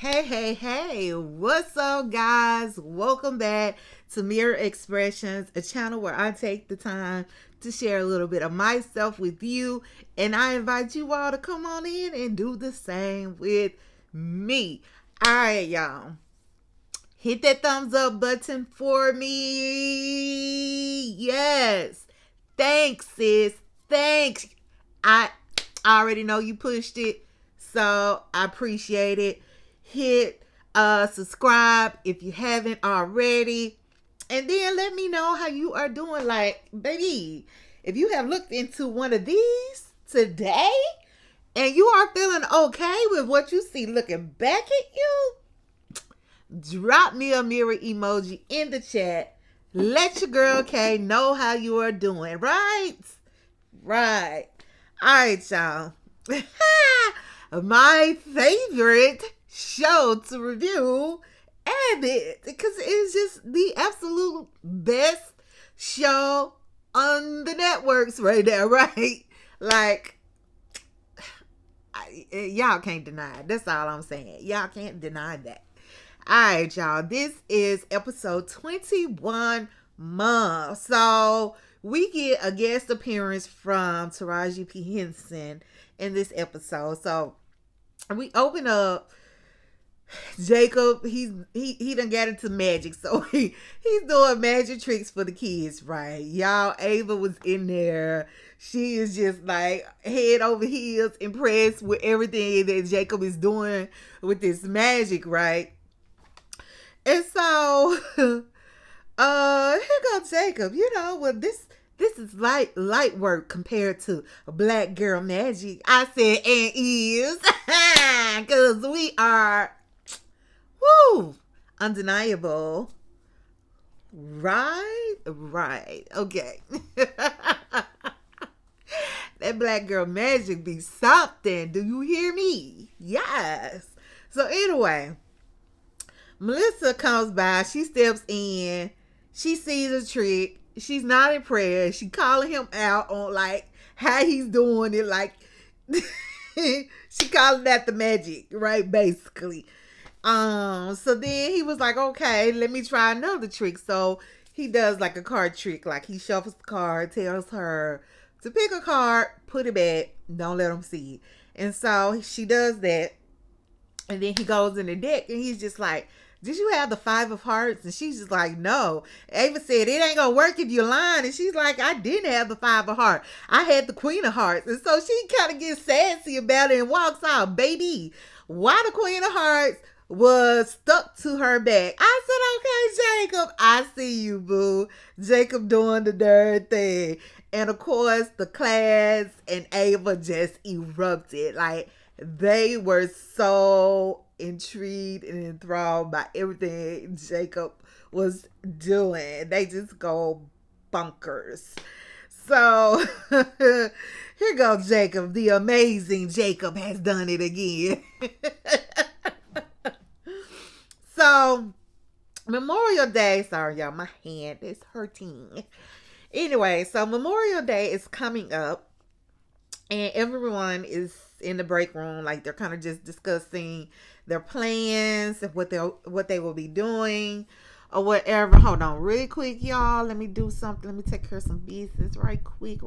Hey, what's up, guys? Welcome back to Mirror Expressions, a channel where I take the time to share a little bit of myself with you, and I invite you all to come on in and do the same with me. All right, y'all. Hit that thumbs up button for me. Yes. Thanks, sis. Thanks. I already know you pushed it, so I appreciate it. Hit subscribe if you haven't already, and then let me know how you are doing. Like, baby, if you have looked into one of these today and you are feeling okay with what you see looking back at you, drop me a mirror emoji in the chat. Let your girl K know how you are doing. Right. All right, y'all. My favorite show to review, Abbott, because it's just the absolute best show on the networks right there, right? Like, y'all can't deny it. That's all I'm saying. Y'all can't deny that. All right, y'all. This is episode 21 month. So we get a guest appearance from Taraji P. Henson in this episode. So we open up. Jacob, he done got into magic, so he's doing magic tricks for the kids, right? Y'all, Ava was in there. She is just like head over heels impressed with everything that Jacob is doing with this magic, right? And so, here goes Jacob. Well, this is light work compared to Black Girl Magic. I said, and is, because we are, woo, undeniable. Right. Okay. That Black Girl Magic be something. Do you hear me? Yes. So anyway, Melissa comes by. She steps in. She sees a trick. She's not impressed. She calling him out on like how he's doing it. Like she calling that the magic, right? Basically. So then he was like, okay, let me try another trick. So he does like a card trick. Like he shuffles the card, tells her to pick a card, put it back, don't let him see it. And so she does that. And then he goes in the deck and he's just like, did you have the 5 of hearts? And she's just like, no. Ava said, it ain't gonna work if you're lying. And she's like, I didn't have the 5 of hearts. I had the Queen of Hearts. And so she kind of gets sassy about it and walks out. Baby, why the Queen of Hearts was stuck to her back? I said, okay, Jacob, I see you, boo. Jacob doing the dirty thing. And of course, the class and Ava just erupted. Like, they were so intrigued and enthralled by everything Jacob was doing. They just go bonkers. So here goes Jacob. The amazing Jacob has done it again. So Memorial Day, sorry y'all, my hand is hurting. Anyway, so Memorial Day is coming up and everyone is in the break room. Like, they're kind of just discussing their plans and what they will be doing or whatever. Hold on really quick, y'all. Let me do something. Let me take care of some business right quick.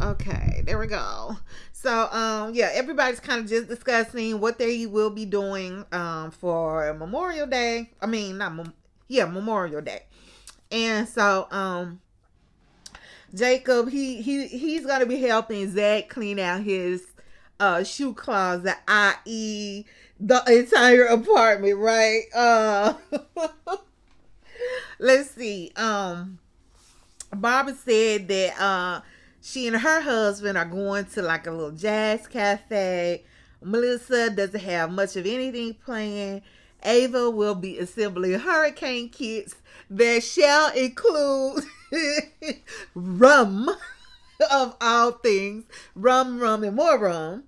Okay, there we go. So, yeah, everybody's kind of just discussing what they will be doing for Memorial Day. I mean, Memorial Day. And so, Jacob, he's gonna be helping Zach clean out his shoe closet, i.e. the entire apartment, right? Let's see. Barbara said that she and her husband are going to like a little jazz cafe. Melissa doesn't have much of anything planned. Ava will be assembling hurricane kits that shall include rum, of all things. Rum, and more rum.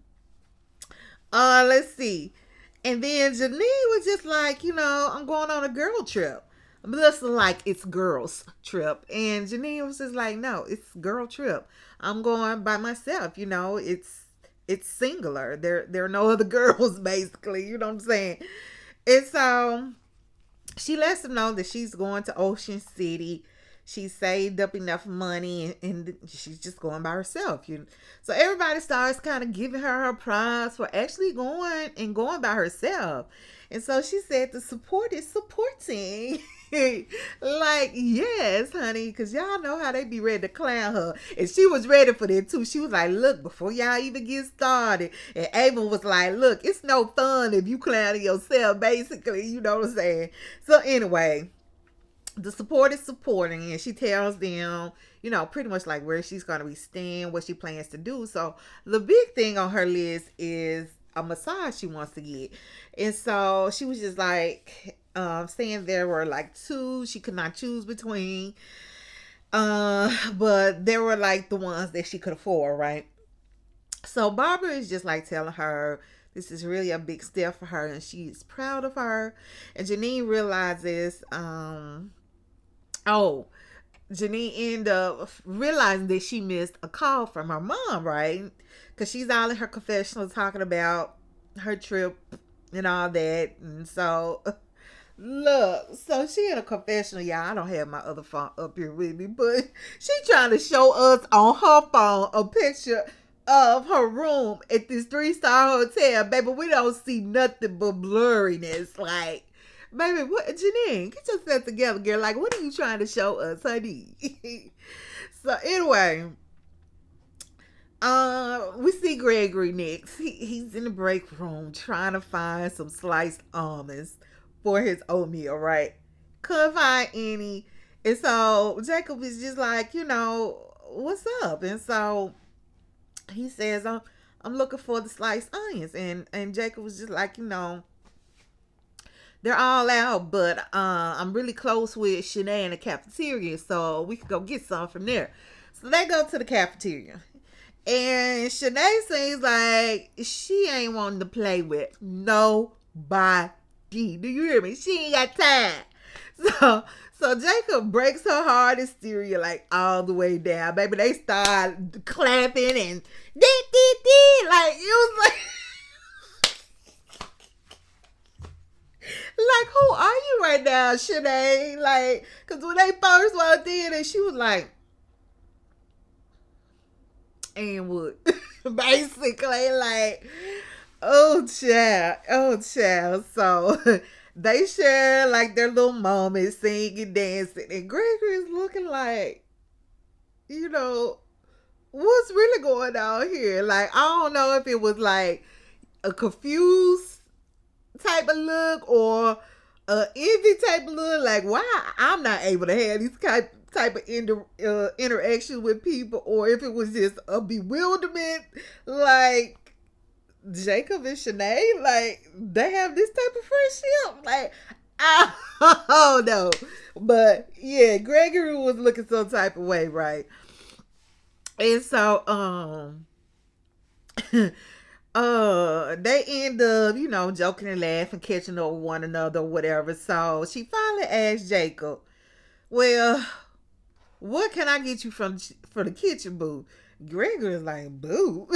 Let's see. And then Janine was just like, I'm going on a girl trip. Melissa like, it's girls trip. And Janine was just like, no, it's girl trip. I'm going by myself. It's it's singular. There are no other girls, basically. You know what I'm saying? And so she lets him know that she's going to Ocean City. She saved up enough money and she's just going by herself. So everybody starts kind of giving her props for actually going by herself. And so she said the support is supporting. Like, yes, honey, because y'all know how they be ready to clown her. And she was ready for that too. She was like, look, before y'all even get started. And Ava was like, look, it's no fun if you clowning yourself, basically. You know what I'm saying? So anyway, the support is supporting, and she tells them, pretty much like where she's going to be staying, what she plans to do. So the big thing on her list is a massage she wants to get. And so she was just like, saying there were like two she could not choose between. But there were like the ones that she could afford, right? So Barbara is just like telling her this is really a big step for her and she's proud of her. And Janine realizes, Janine ended up realizing that she missed a call from her mom, right? Because she's all in her confessional talking about her trip and all that. And so, look, so she in a confessional, y'all. I don't have my other phone up here with me, but she trying to show us on her phone a picture of her room at this 3-star hotel. Baby, we don't see nothing but blurriness. Like, baby, what, Janine, get yourself together, girl. Like, what are you trying to show us, honey? So anyway, we see Gregory next. He's in the break room trying to find some sliced almonds for his oatmeal, right? Couldn't find any. And so Jacob is just like, what's up? And so he says, I'm looking for the sliced onions. And Jacob was just like, they're all out, but I'm really close with Shanae in the cafeteria, so we could go get some from there. So they go to the cafeteria. And Shanae seems like she ain't wanting to play with nobody. Do you hear me? She ain't got time. So Jacob breaks her heart hysteria like all the way down. Baby, they start clapping and dee. Like, it was like, like, who are you right now, Shanae? Like, because when they first walked in, and she was like, and what? Basically, like, oh, child. So they share, like, their little moments, singing, dancing. And Gregory's looking like, what's really going on here? Like, I don't know if it was, like, a confused type of look or envy type of look, like why I'm not able to have these type of interactions with people, or if it was just a bewilderment, like Jacob and Shanae, like they have this type of friendship, like I don't know, but yeah, Gregory was looking some type of way, right? And so they end up, joking and laughing, catching up with one another, whatever. So she finally asked Jacob, well, what can I get you for the kitchen, boo? Gregory's like, boo?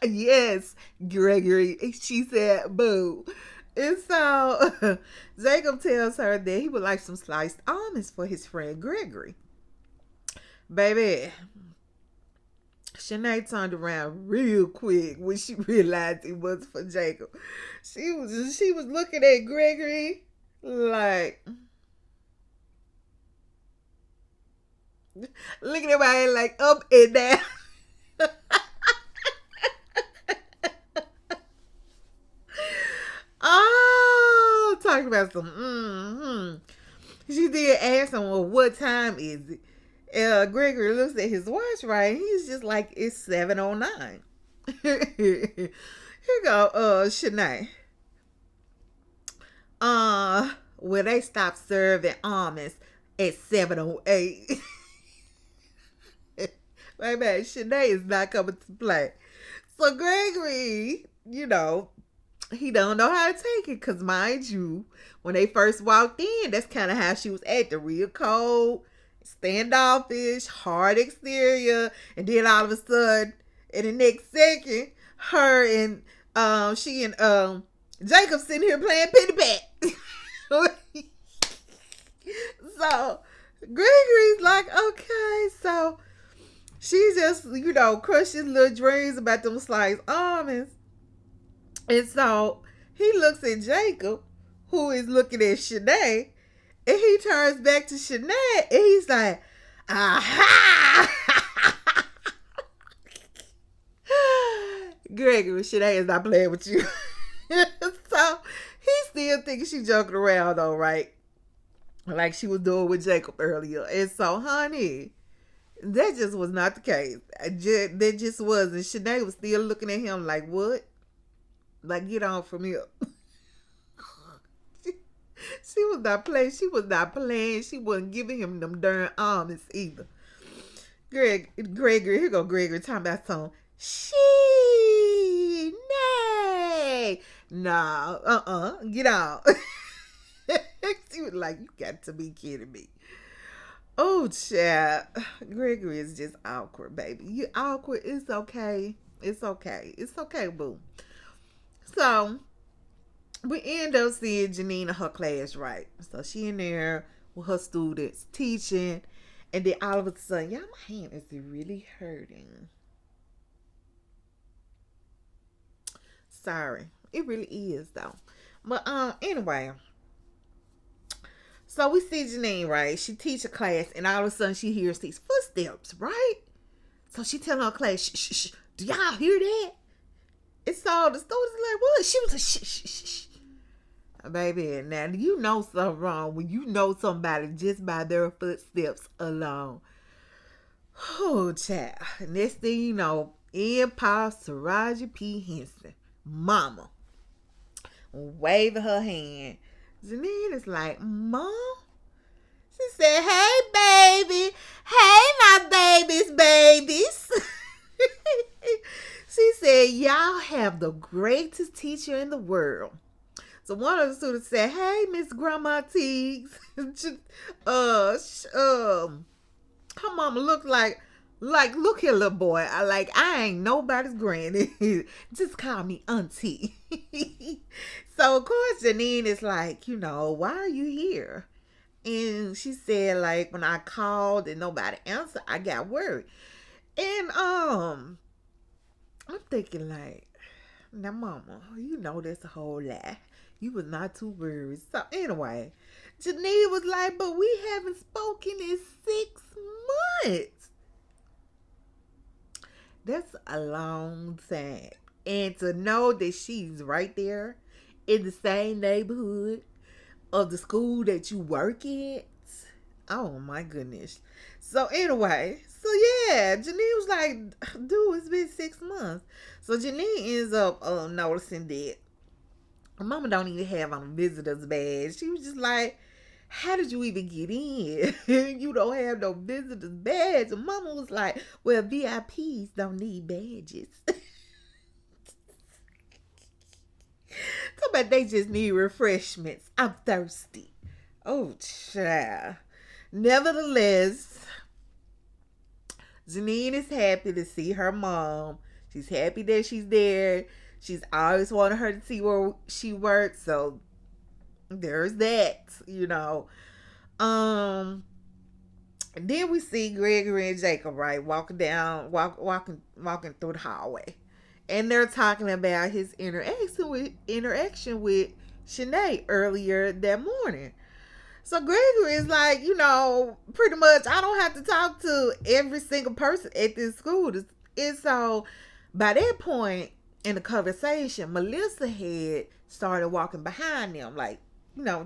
Yes, Gregory. She said, boo. And so Jacob tells her that he would like some sliced almonds for his friend Gregory. Baby, Shanae turned around real quick when she realized it was for Jacob. She was looking at Gregory like, looking at my head like up and down. Oh, talking about some. She did ask him, well, what time is it? Gregory looks at his watch, right? He's just like, it's 7:09. Here you go, Shanae. Well, they stopped serving almonds at 7:08. Baby, Shanae is not coming to play. So Gregory, he don't know how to take it, because mind you, when they first walked in, that's kind of how she was acting, real cold, standoffish, hard exterior, and then all of a sudden And the next second, her and she and Jacob sitting here playing penny pat. So Gregory's like, okay, so she just, crushes little dreams about them sliced almonds. And so he looks at Jacob, who is looking at Shanae, and he turns back to Shanae, and he's like, aha! Gregory, Shanae is not playing with you. So he still thinks she's joking around, though, right? Like she was doing with Jacob earlier. And so, honey, that just was not the case. That just wasn't. Shanae was still looking at him like, what? Like, get on from here. She was not playing. She was not playing. She wasn't giving him them darn almonds either. Gregory, here go Gregory talking about some nay. No, get out. She was like, you got to be kidding me. Oh, child. Gregory is just awkward, baby. You awkward. It's okay. It's okay. It's okay, boo. So, we end up seeing Janine in her class, right? So, she in there with her students teaching. And then all of a sudden, y'all, my hand is really hurting. Sorry. It really is, though. But, anyway. So, we see Janine, right? She teaches a class, and all of a sudden, she hears these footsteps, right? So, she telling her class, shh. Do y'all hear that? And so the students like, what? She was like, shh. Baby, now you know something wrong when you know somebody just by their footsteps alone. Oh, child. Next thing you know, in pops Taraji P. Henson, mama, waving her hand. Janine is like, Mom? She said, hey, baby. Hey, my babies. She said, y'all have the greatest teacher in the world. So one of the students said, hey, Miss Grandma Teagues. Her mama looked like, look here, little boy. I ain't nobody's granny. Just call me auntie. So, of course, Janine is like, why are you here? And she said, like, when I called and nobody answered, I got worried. And, I'm thinking, like, now, mama, that's a whole lie. You was not too worried. So, anyway, Janine was like, but we haven't spoken in 6 months. That's a long time. And to know that she's right there in the same neighborhood of the school that you work at. Oh, my goodness. So, anyway, yeah, Janine was like, dude, it's been 6 months. So, Janine ends up noticing that her mama don't even have on a visitor's badge. She was just like, how did you even get in? You don't have no visitor's badge. And mama was like, well, VIPs don't need badges. But they just need refreshments. I'm thirsty. Oh, child. Nevertheless, Janine is happy to see her mom. She's happy that she's there. She's always wanted her to see where she works. So there's that, And then we see Gregory and Jacob, right, walking through the hallway. And they're talking about his interaction with Shanae earlier that morning. So Gregory is like, pretty much I don't have to talk to every single person at this school. And so by that point in the conversation, Melissa had started walking behind them, like,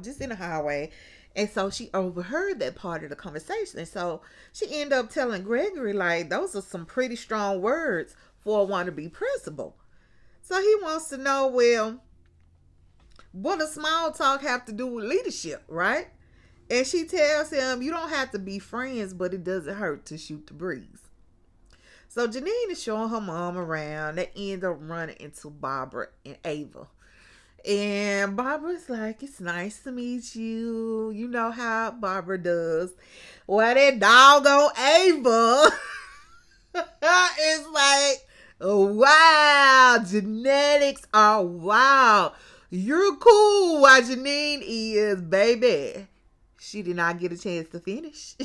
just in the hallway. And so she overheard that part of the conversation. And so she ended up telling Gregory, like, those are some pretty strong words for a wannabe principal. So he wants to know, well, what does small talk have to do with leadership, right? And she tells him, you don't have to be friends, but it doesn't hurt to shoot the breeze. So Janine is showing her mom around. They end up running into Barbara and Ava. And Barbara's like, it's nice to meet you. You know how Barbara does. Well, that doggone Ava is like, Wow, genetics are wild. You're cool while Janine is, baby. She did not get a chance to finish.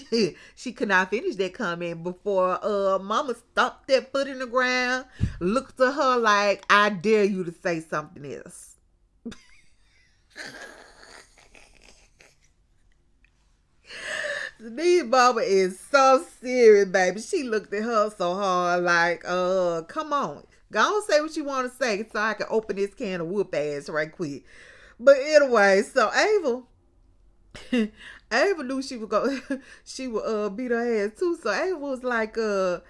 She could not finish that comment before mama stomped that foot in the ground, looked at her like, I dare you to say something else. Janine mama is so serious, baby. She looked at her so hard like, come on. Go on, say what you want to say so I can open this can of whoop ass right quick. But anyway, so Ava knew she would go she would beat her ass too. So Ava was like, you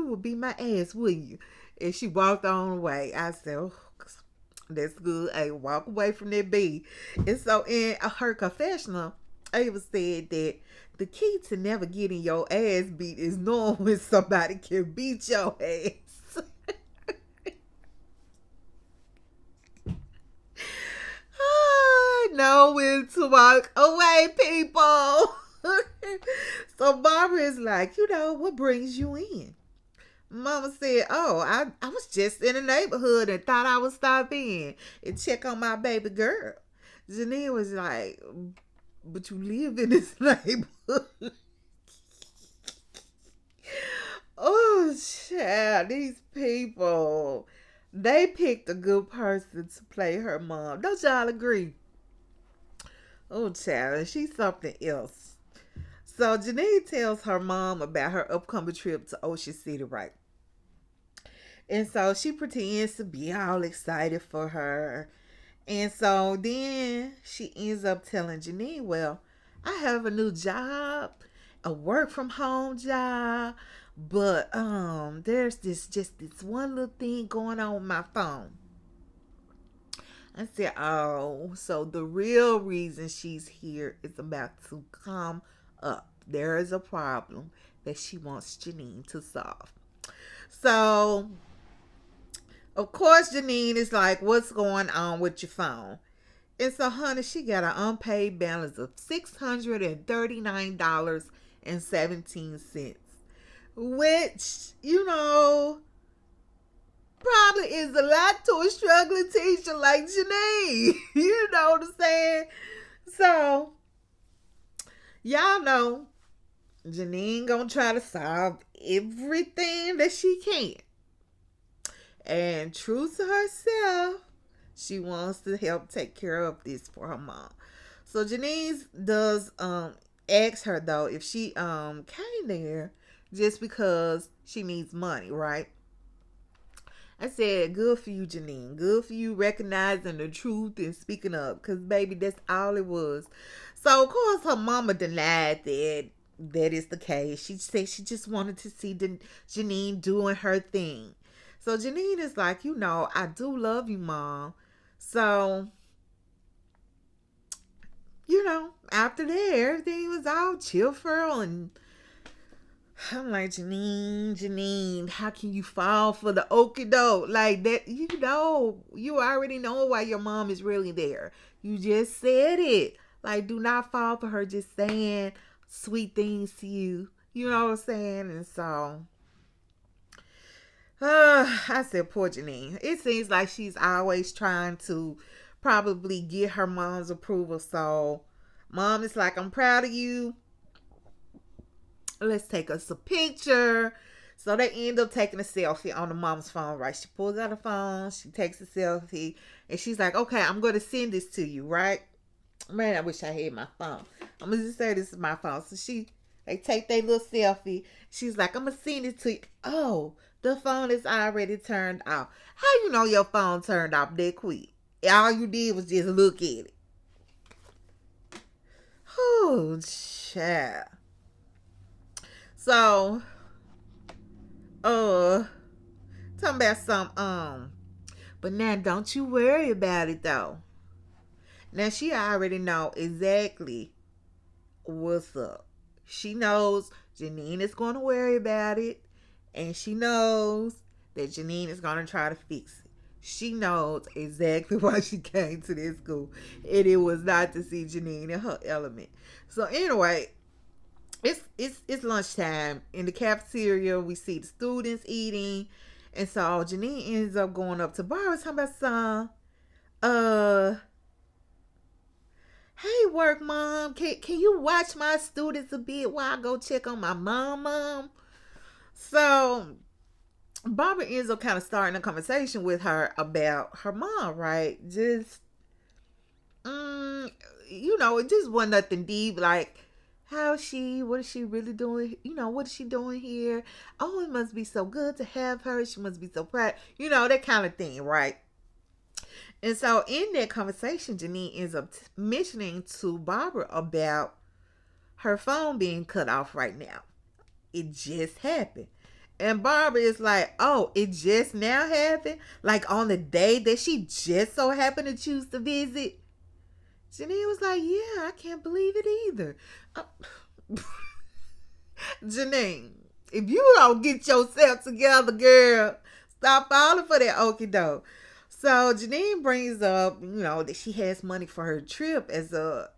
would beat my ass, wouldn't you? And she walked on away. I said, oh, that's good. Ava, walk away from that bee. And so in her confessional, Ava said that the key to never getting your ass beat is knowing when somebody can beat your ass. Know when to walk away, people. So Barbara is like, what brings you in? Mama said, oh, I was just in the neighborhood and thought I would stop in and check on my baby girl. Janine was like, but you live in this neighborhood. Oh, child, these people, they picked a good person to play her mom. Don't y'all agree? Oh, child, she's something else. So Janine tells her mom about her upcoming trip to Ocean City, right? And so she pretends to be all excited for her. And so then she ends up telling Janine, well, I have a new job, a work from home job, but there's this one little thing going on with my phone. I said, oh, so the real reason she's here is about to come up. There is a problem that she wants Janine to solve. So, of course, Janine is like, what's going on with your phone? And so, honey, she got an unpaid balance of $639.17. Which, probably is a lot to a struggling teacher like Janine. You know what I'm saying? So, y'all know Janine gonna try to solve everything that she can. And true to herself, she wants to help take care of this for her mom. So Janine does ask her though if she came there just because she needs money, right? I said, good for you, Janine. Good for you recognizing the truth and speaking up. Because, baby, that's all it was. So, of course, her mama denied that is the case. She said she just wanted to see Janine doing her thing. So, Janine is like, I do love you, Mom. So, after that, everything was all cheerful and I'm like, Janine, how can you fall for the okie doke like that? You already know why your mom is really there. You just said it. Like, do not fall for her just saying sweet things to you. You know what I'm saying? And so, I said, poor Janine. It seems like she's always trying to probably get her mom's approval. So, Mom is like, I'm proud of you. Let's take us a picture. So they end up taking a selfie on the mom's phone, right? She pulls out her phone, she takes a selfie, and she's like, okay, I'm going to send this to you, right? Man, I wish I had my phone. I'm going to just say this is my phone. So they take their little selfie. She's like, I'm going to send it to you. Oh, the phone is already turned off. How you know your phone turned off that quick? All you did was just look at it. Oh, child. So, talking about some, but now don't you worry about it though. Now she already know exactly what's up. She knows Janine is going to worry about it, and she knows that Janine is going to try to fix it. She knows exactly why she came to this school, and it was not to see Janine in her element. So anyway, it's lunchtime in the cafeteria. We see the students eating, And so Janine ends up going up to Barbara talking about some, uh, hey work mom, can you watch my students a bit while I go check on my mom? So Barbara ends up kind of starting a conversation with her about her mom, right? Just, mm, it just wasn't nothing deep. Like, what is she really doing? What is she doing here? Oh, it must be so good to have her. She must be so proud. That kind of thing, right? And so in that conversation, Janine ends up mentioning to Barbara about her phone being cut off right now. It just happened. And Barbara is like, oh, it just now happened? Like on the day that she just so happened to choose to visit? Janine was like, yeah, I can't believe it either. Janine, if you don't get yourself together, girl, stop falling for that okie doke. So Janine brings up, that she has money for her trip as a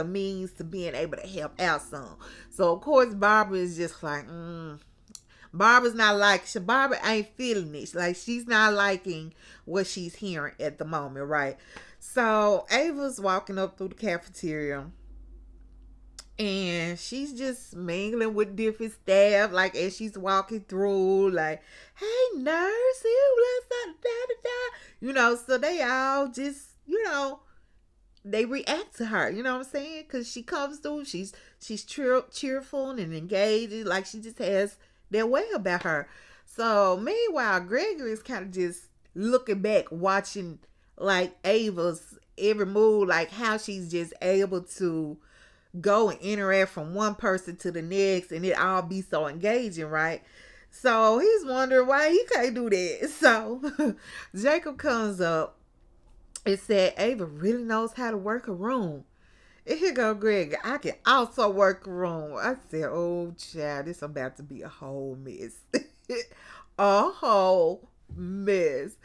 means to being able to help out some. So of course Barbara is just like, Barbara's not Barbara ain't feeling it. Like she's not liking what she's hearing at the moment, right? So Ava's walking up through the cafeteria and she's just mingling with different staff, like as she's walking through, like, hey nurse, so they all just, they react to her, you know what I'm saying? Because she comes through, she's cheerful and engaged, like she just has that way about her. So meanwhile, Gregory is kind of just looking back, watching like Ava's every move, like how she's just able to go and interact from one person to the next and it all be so engaging, right? So he's wondering why he can't do that. So Jacob comes up and said Ava really knows how to work a room. And here go Greg, I can also work a room. I said, oh child, this about to be a whole mess. A whole mess.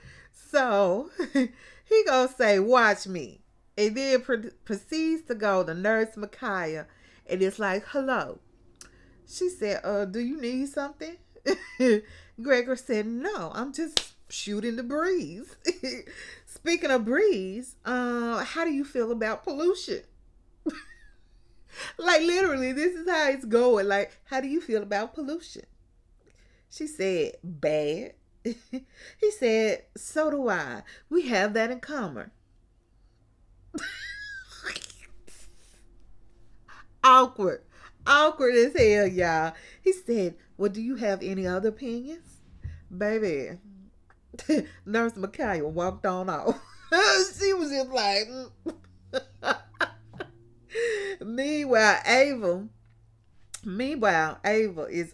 So he gonna say, watch me. And then proceeds to go to Nurse Micaiah. And it's like, hello. She said, do you need something? Gregor said, no, I'm just shooting the breeze. Speaking of breeze, how do you feel about pollution? Like literally, this is how it's going. Like, how do you feel about pollution? She said, bad. He said, so do I. We have that in common. Awkward. Awkward as hell, y'all. He said, well, do you have any other opinions? Baby, Nurse Micaiah walked on off. She was just like, Meanwhile, Ava is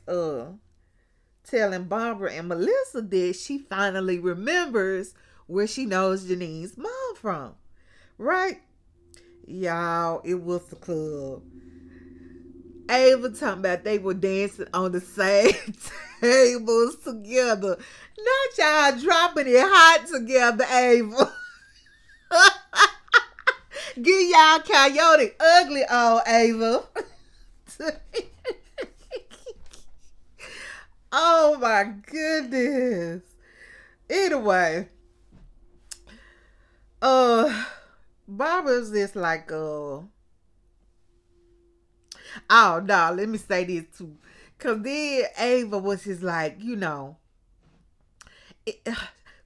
telling Barbara and Melissa that she finally remembers where she knows Janine's mom from. Right? Y'all, it was the club. Ava talking about they were dancing on the same tables together. Not y'all dropping it hot together, Ava. Get y'all coyote ugly on, Ava. Oh my goodness. Anyway, Barbara's just like, oh no, let me say this too. Cause then Ava was just like,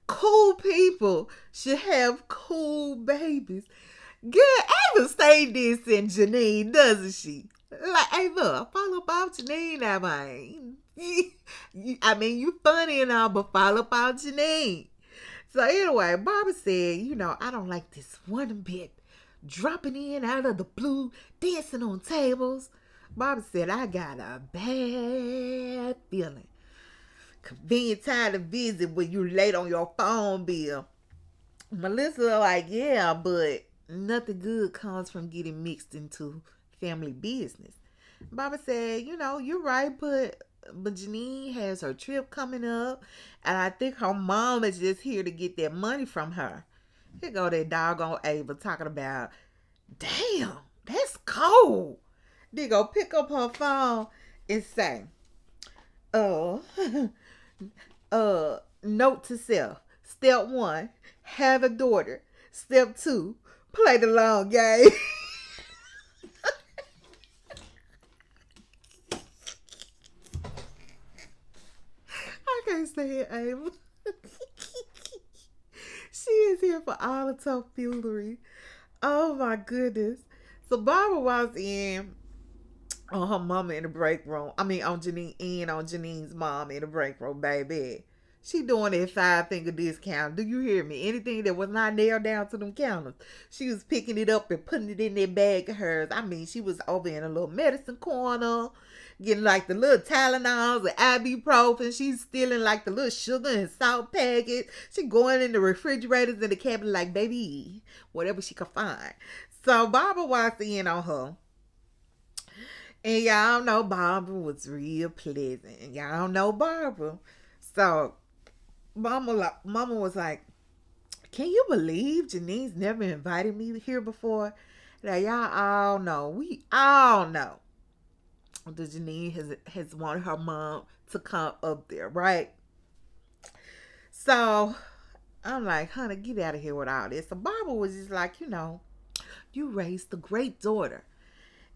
cool people should have cool babies. Girl, Ava stayed this in Janine, doesn't she? Like, Ava, follow up on Janine, I mean. You funny and all, but follow up on Janine. So anyway, Barbara said, I don't like this one bit. Dropping in out of the blue, dancing on tables. Barbara said, I got a bad feeling. Convenient time to visit when you late on your phone bill. Melissa like, yeah, but nothing good comes from getting mixed into family business. Barbara said, you're right, but Janine has her trip coming up, and I think her mom is just here to get that money from her. Here go that doggone Ava talking about, damn, that's cold. They go pick up her phone and say, oh, Note to self. Step one, have a daughter. Step two, play the long game. I can't say it, Ava. She is here for all the tomfoolery. Oh my goodness. So Barbara walks in on her mama in the break room. I mean, on Janine and on Janine's mom in the break room, baby. She doing that 5 finger discount. Do you hear me? Anything that was not nailed down to them counters, she was picking it up and putting it in that bag of hers. I mean, she was over in a little medicine corner, getting like the little Tylenols and ibuprofen. She's stealing like the little sugar and salt packets. She going in the refrigerators and the cabinet like, baby, whatever she could find. So Barbara walks in on her. And y'all know Barbara was real pleasant. Y'all know Barbara. So Mama was like, can you believe Janine's never invited me here before? Now y'all all know, we all know that Janine has wanted her mom to come up there, right? So I'm like, honey, get out of here with all this. So Barbara was just like, you raised a great daughter.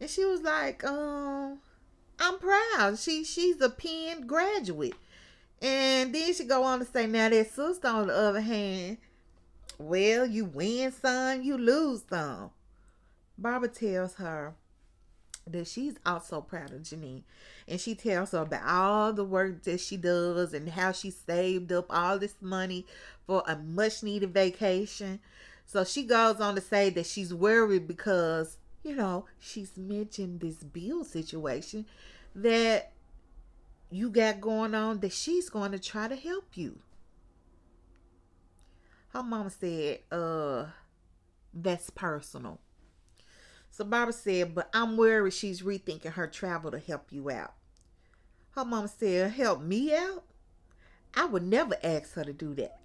And she was like, I'm proud. She's a Penn graduate. And then she go on to say, now that sister on the other hand, well, you win some, you lose some. Barbara tells her that she's also proud of Janine. And she tells her about all the work that she does and how she saved up all this money for a much needed vacation. So she goes on to say that she's worried because, she's mentioned this bill situation that you got going on, that she's going to try to help you. Her mama said, that's personal. So Barbara said, but I'm worried she's rethinking her travel to help you out. Her mama said, help me out? I would never ask her to do that.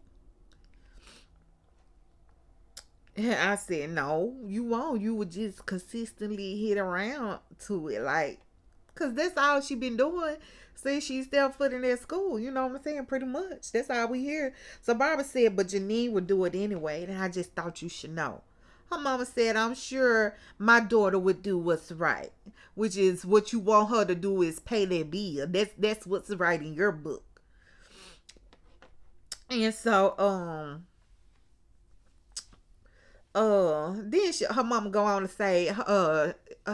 And I said, no, you won't. You would just consistently hit around to it. Like, because that's all she been doing since she stepped foot in that school. You know what I'm saying? Pretty much. That's all we hear. So Barbara said, but Janine would do it anyway. And I just thought you should know. Her mama said, I'm sure my daughter would do what's right. Which is what you want her to do is pay that bill. That's what's right in your book. And so, then her mama go on to say,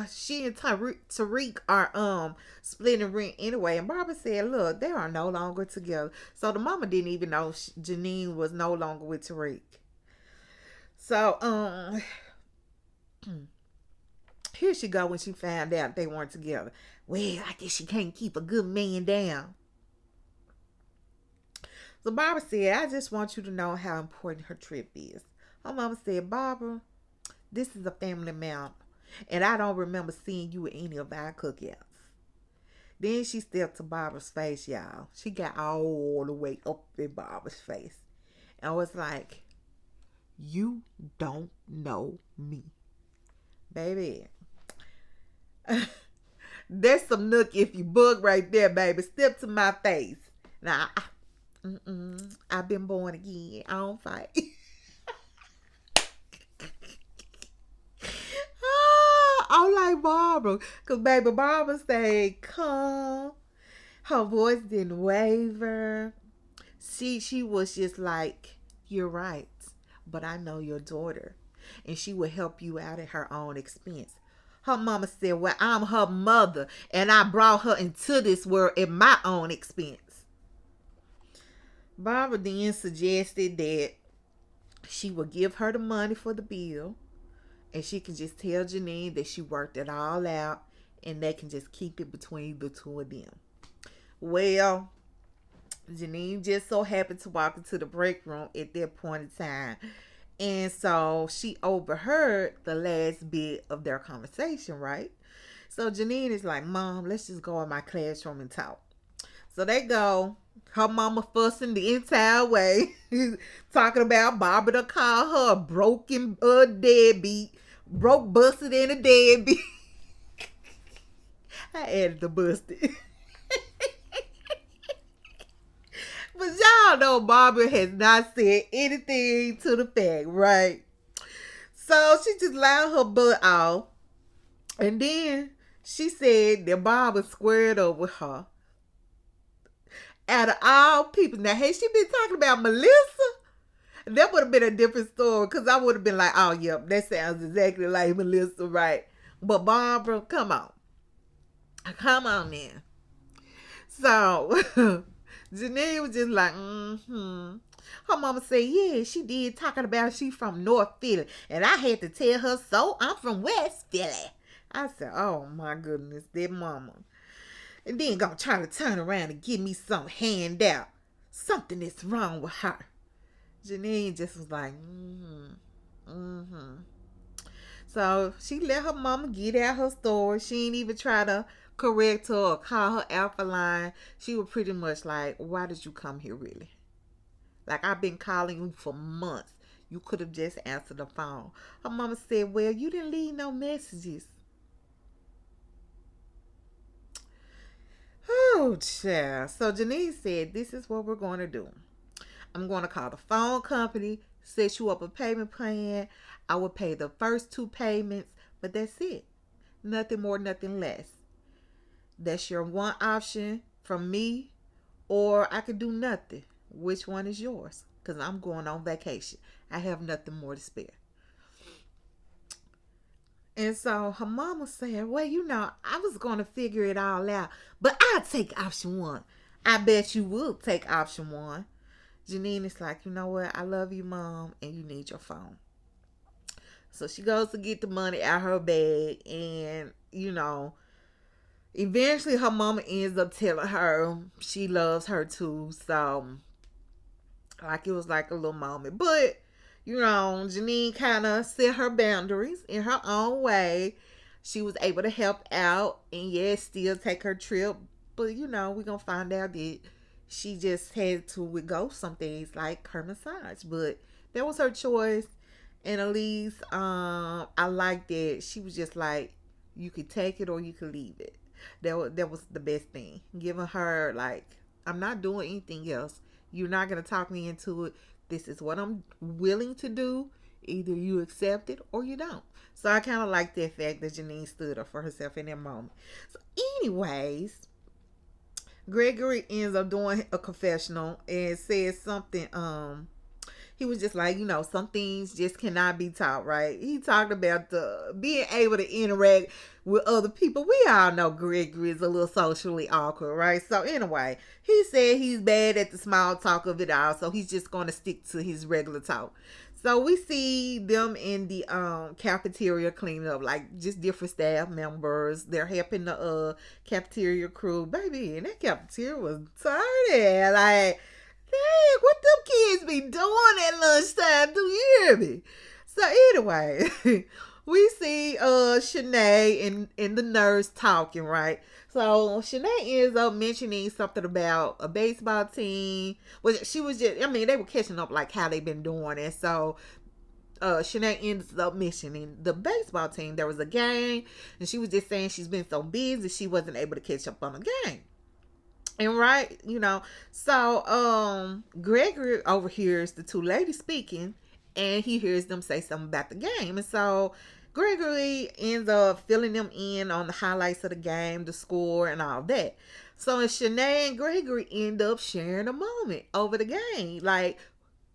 she and Tariq are splitting rent anyway. And Barbara said, look, they are no longer together. So the mama didn't even know Janine was no longer with Tariq. So here she go when she found out they weren't together. Well, I guess she can't keep a good man down. So Barbara said, I just want you to know how important her trip is. Her mama said, Barbara, this is a family matter, and I don't remember seeing you at any of our cookouts. Then she stepped to Barbara's face, y'all. She got all the way up in Barbara's face and was like, you don't know me. Baby, that's some nook if you bug right there, baby. Step to my face. Now, I've been born again. I don't fight. I'm like Barbara, because baby Barbara stayed calm. Her voice didn't waver. She was just like, you're right, but I know your daughter, and she will help you out at her own expense. Her mama said, well, I'm her mother, and I brought her into this world at my own expense. Barbara then suggested that she would give her the money for the bill, and she can just tell Janine that she worked it all out, and they can just keep it between the two of them. Well, Janine just so happened to walk into the break room at that point in time. And so she overheard the last bit of their conversation, right? So Janine is like, Mom, let's just go in my classroom and talk. So they go. Her mama fussing the entire way. Talking about Barbara to call her a broken deadbeat. Broke, busted, and a deadbeat. I added the busted. But y'all know Barbara has not said anything to the fact, right? So she just allowed her butt off. And then she said that Barbara squared up with her. Out of all people, now had she been talking about Melissa, that would have been a different story. Because I would have been like, oh, yep, that sounds exactly like Melissa, right? But Barbara, come on. Come on then. So Janine was just like, mm-hmm. Her mama said, yeah, she did, talking about she from North Philly. And I had to tell her, so I'm from West Philly. I said, oh my goodness, that mama. And then gonna try to turn around and give me some handout. Something is wrong with her. Janine just was like, mm-hmm. So she let her mama get out her story. She ain't even try to correct her or call her alpha line. She was pretty much like, why did you come here really? Like, I've been calling you for months. You could have just answered the phone. Her mama said, well, you didn't leave no messages. Oh, child. So Janine said, this is what we're going to do. I'm going to call the phone company, set you up a payment plan. I will pay the first 2 payments, but that's it. Nothing more, nothing less. That's your one option from me, or I could do nothing. Which one is yours? Because I'm going on vacation. I have nothing more to spare. And so her mama said, well, I was going to figure it all out, but I'll take option 1. I bet you will take option 1. Janine is like, you know what? I love you, Mom, and you need your phone. So she goes to get the money out her bag, and, eventually her mama ends up telling her she loves her too. So, like, it was like a little moment. But, Janine kind of set her boundaries in her own way. She was able to help out and, yes, still take her trip. But, we're going to find out that she just had to withgo some things like her massage. But that was her choice. And at least I liked that she was just like, you could take it or you could leave it. That was the best thing. Giving her, like, I'm not doing anything else. You're not going to talk me into it. This is what I'm willing to do. Either you accept it or you don't. So I kind of like that fact that Janine stood up for herself in that moment. So anyways, Gregory ends up doing a confessional and says something, he was just like, some things just cannot be taught, right? He talked about being able to interact with other people. We all know Gregory is a little socially awkward, right? So anyway, he said he's bad at the small talk of it all, so he's just going to stick to his regular talk. So we see them in the cafeteria cleaning up, like just different staff members. They're helping the cafeteria crew. Baby, and that cafeteria was dirty. Like, dang, what them kids be doing at lunchtime? Do you hear me? So anyway, we see Shanae and the nurse talking, right? So Shanae ends up mentioning something about a baseball team. Well, she was just, they were catching up like how they've been doing. And so Shanae ends up mentioning the baseball team. There was a game, and she was just saying she's been so busy she wasn't able to catch up on the game. And right, so Gregory overhears the 2 ladies speaking, and he hears them say something about the game. And so Gregory ends up filling them in on the highlights of the game, the score, and all that. So Shanae and Gregory end up sharing a moment over the game, like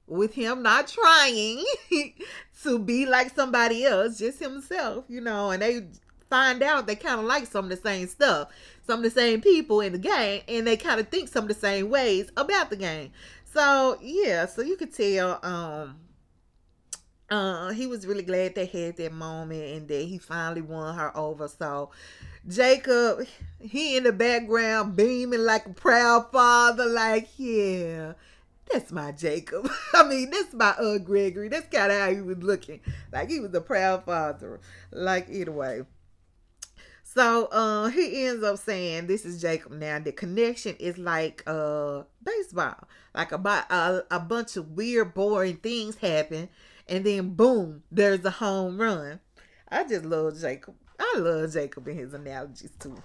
with him not trying to be like somebody else, just himself, and they find out they kind of like some of the same stuff, some of the same people in the game, and they kind of think some of the same ways about the game. So yeah, so you could tell he was really glad they had that moment and that he finally won her over. So Jacob, he in the background beaming like a proud father, like, yeah, that's my Jacob. That's my Gregory. That's kind of how he was looking, like he was a proud father. Like, anyway, so he ends up saying, this is Jacob now, the connection is like baseball. Like a bunch of weird, boring things happen, and then boom, there's a home run. I just love Jacob. I love Jacob and his analogies too.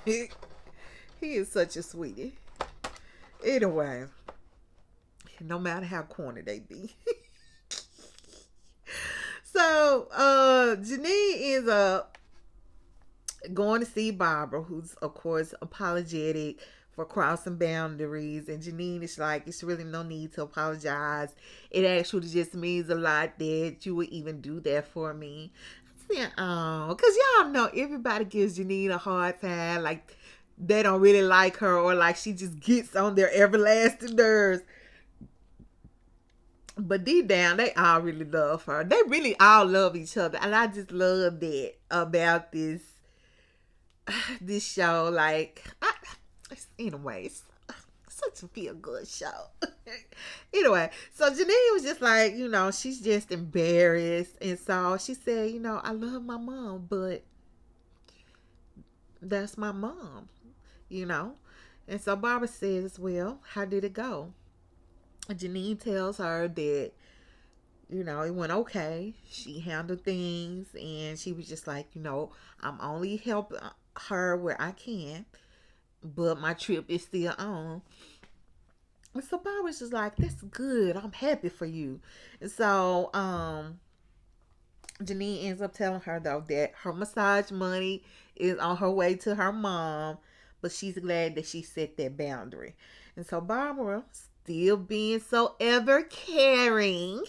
He is such a sweetie. Anyway, no matter how corny they be. So Janine is going to see Barbara, who's of course apologetic for crossing boundaries. And Janine is like, it's really no need to apologize. It actually just means a lot that you would even do that for me. I said, oh, because y'all know everybody gives Janine a hard time. Like, they don't really like her, or like she just gets on their everlasting nerves. But deep down, they all really love her. They really all love each other. And I just love that about this show. Like, anyways, such a feel good show. Anyway, so Janine was just like, she's just embarrassed. And so she said, I love my mom, but that's my mom. And so Barbara says, well, how did it go? Janine tells her that, it went okay. She handled things, and she was just like, I'm only helping her where I can, but my trip is still on. And so Barbara's just like, that's good. I'm happy for you. And so Janine ends up telling her, though, that her massage money is on her way to her mom, but she's glad that she set that boundary. And so Barbara, still being so ever caring,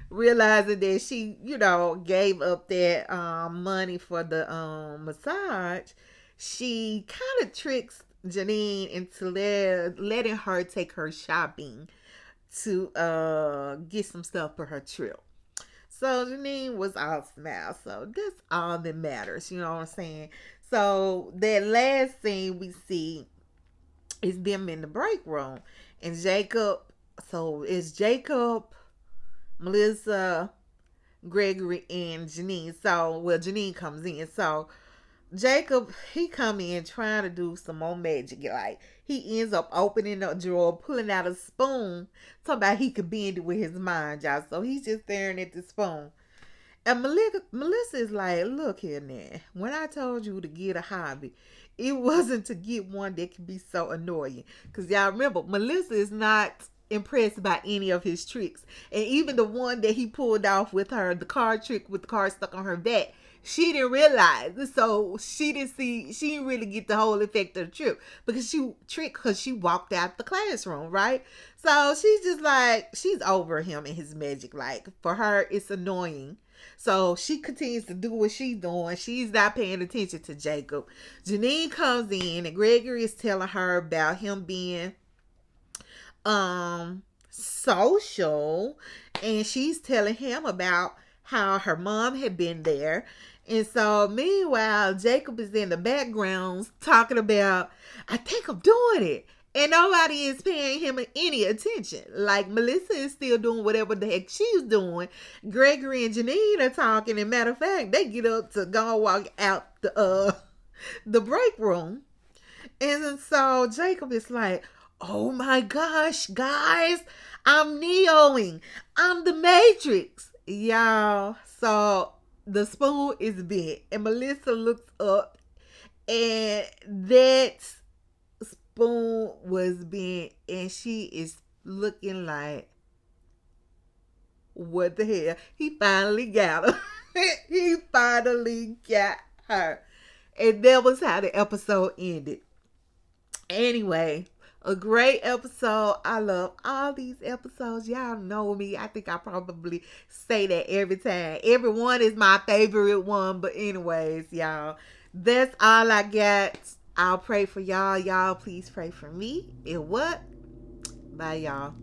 realizing that she, gave up that money for the massage, she kind of tricks Janine into letting her take her shopping to get some stuff for her trip. So Janine was all smile. So that's all that matters. You know what I'm saying? So that last scene we see is them in the break room. And Jacob, so it's Jacob, Melissa, Gregory, and Janine. So, well, Janine comes in. So Jacob, he come in trying to do some more magic. Like, he ends up opening a drawer, pulling out a spoon, talking about he could bend it with his mind, y'all. So he's just staring at the spoon. And Melissa is like, look here now. When I told you to get a hobby, it wasn't to get one that can be so annoying. Because y'all remember, Melissa is not impressed by any of his tricks. And even the one that he pulled off with her, the card trick with the card stuck on her back, she didn't realize. So she didn't really get the whole effect of the trick. Because she walked out the classroom, right? So she's just like, she's over him and his magic. Like, for her, it's annoying. So she continues to do what she's doing. She's not paying attention to Jacob. Janine comes in and Gregory is telling her about him being social, and she's telling him about how her mom had been there. And so meanwhile, Jacob is in the background talking about, I think I'm doing it. And nobody is paying him any attention. Like, Melissa is still doing whatever the heck she's doing. Gregory and Janine are talking. And matter of fact, they get up to go walk out the break room. And so Jacob is like, oh my gosh, guys, I'm Neoing. I'm the Matrix. Y'all. So the spoon is bent. And Melissa looks up. And that's spoon was bent, and she is looking like, what the hell? He finally got her. He finally got her. And that was how the episode ended. Anyway, a great episode. I love all these episodes. Y'all know me. I think I probably say that every time. Every one is my favorite one. But anyways, y'all, that's all I got. I'll pray for y'all. Y'all, please pray for me. And what? Bye, y'all.